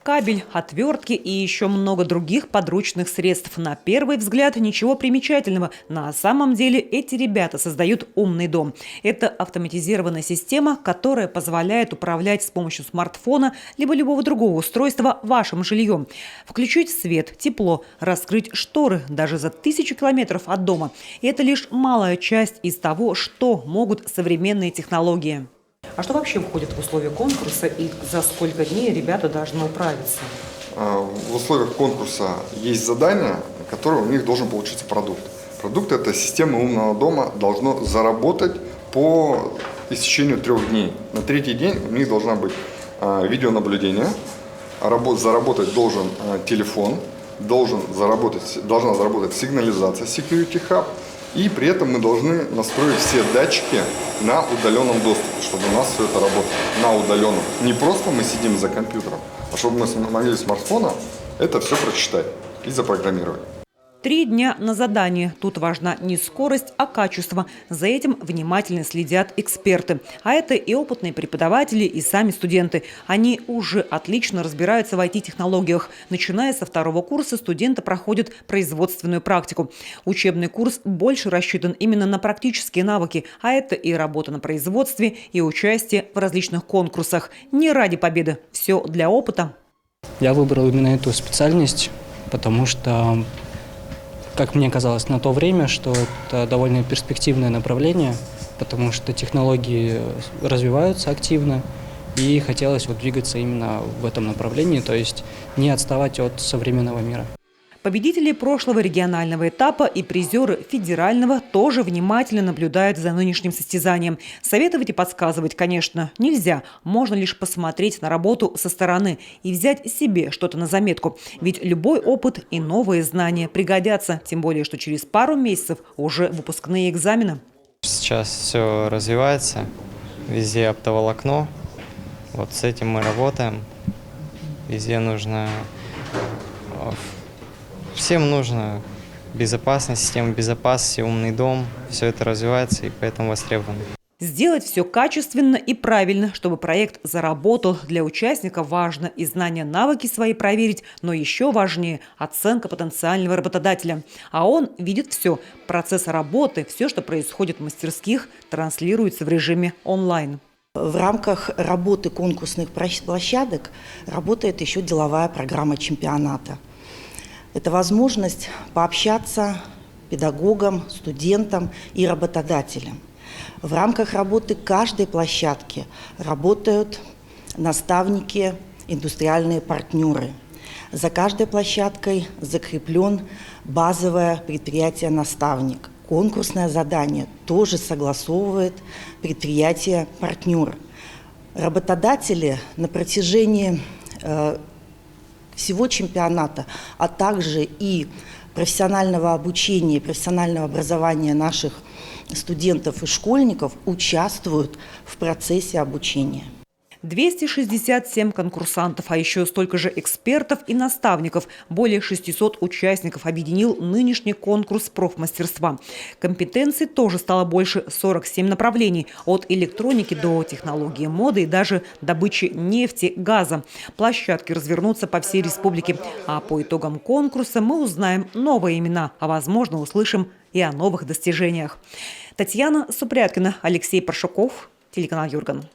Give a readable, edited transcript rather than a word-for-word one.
Кабель, отвертки и еще много других подручных средств. На первый взгляд ничего примечательного. На самом деле эти ребята создают умный дом. Это автоматизированная система, которая позволяет управлять с помощью смартфона либо любого другого устройства вашим жильем. Включить свет, тепло, раскрыть шторы даже за 1000 километров от дома. И это лишь малая часть из того, что могут современные технологии. А что вообще входит в условия конкурса и за сколько дней ребята должны управиться? В условиях конкурса есть задание, которое у них должен получиться продукт. Продукт – это система умного дома должно заработать по истечению 3 дней. На 3-й день у них должна быть видеонаблюдение, заработать должен телефон, должна заработать сигнализация Security Hub. И при этом мы должны настроить все датчики на удаленном доступе, чтобы у нас все это работало на удаленном. Не просто мы сидим за компьютером, а чтобы мы могли с смартфона это все прочитать и запрограммировать. 3 дня на задание. Тут важна не скорость, а качество. За этим внимательно следят эксперты. А это и опытные преподаватели, и сами студенты. Они уже отлично разбираются в IT-технологиях. Начиная со 2-го курса студенты проходят производственную практику. Учебный курс больше рассчитан именно на практические навыки. А это и работа на производстве, и участие в различных конкурсах. Не ради победы. Все для опыта. Я выбрал именно эту специальность, потому что, как мне казалось на то время, что это довольно перспективное направление, потому что технологии развиваются активно, и хотелось двигаться именно в этом направлении, то есть не отставать от современного мира. Победители прошлого регионального этапа и призеры федерального тоже внимательно наблюдают за нынешним состязанием. Советовать и подсказывать, конечно, нельзя. Можно лишь посмотреть на работу со стороны и взять себе что-то на заметку. Ведь любой опыт и новые знания пригодятся. Тем более, что через пару месяцев уже выпускные экзамены. Сейчас все развивается. Везде оптоволокно. Вот с этим мы работаем. Везде нужно... Всем нужно безопасность, система безопасности, умный дом. Все это развивается и поэтому востребовано. Сделать все качественно и правильно, чтобы проект заработал. Для участника важно и знания, навыки свои проверить, но еще важнее – оценка потенциального работодателя. А он видит все. Процесс работы, все, что происходит в мастерских, транслируется в режиме онлайн. В рамках работы конкурсных площадок работает еще деловая программа чемпионата. Это возможность пообщаться педагогам, студентам и работодателям. В рамках работы каждой площадки работают наставники, индустриальные партнеры. За каждой площадкой закреплен базовое предприятие-наставник. Конкурсное задание тоже согласовывает предприятие-партнер. Работодатели на протяжении всего чемпионата, а также и профессионального обучения, профессионального образования наших студентов и школьников участвуют в процессе обучения. 267 конкурсантов, а еще столько же экспертов и наставников. Более 600 участников объединил нынешний конкурс профмастерства. Компетенций тоже стало больше, 47 направлений. От электроники до технологии моды и даже добычи нефти, газа. Площадки развернутся по всей республике. А по итогам конкурса мы узнаем новые имена, а возможно услышим и о новых достижениях. Татьяна Супряткина, Алексей Паршуков, телеканал Юрган.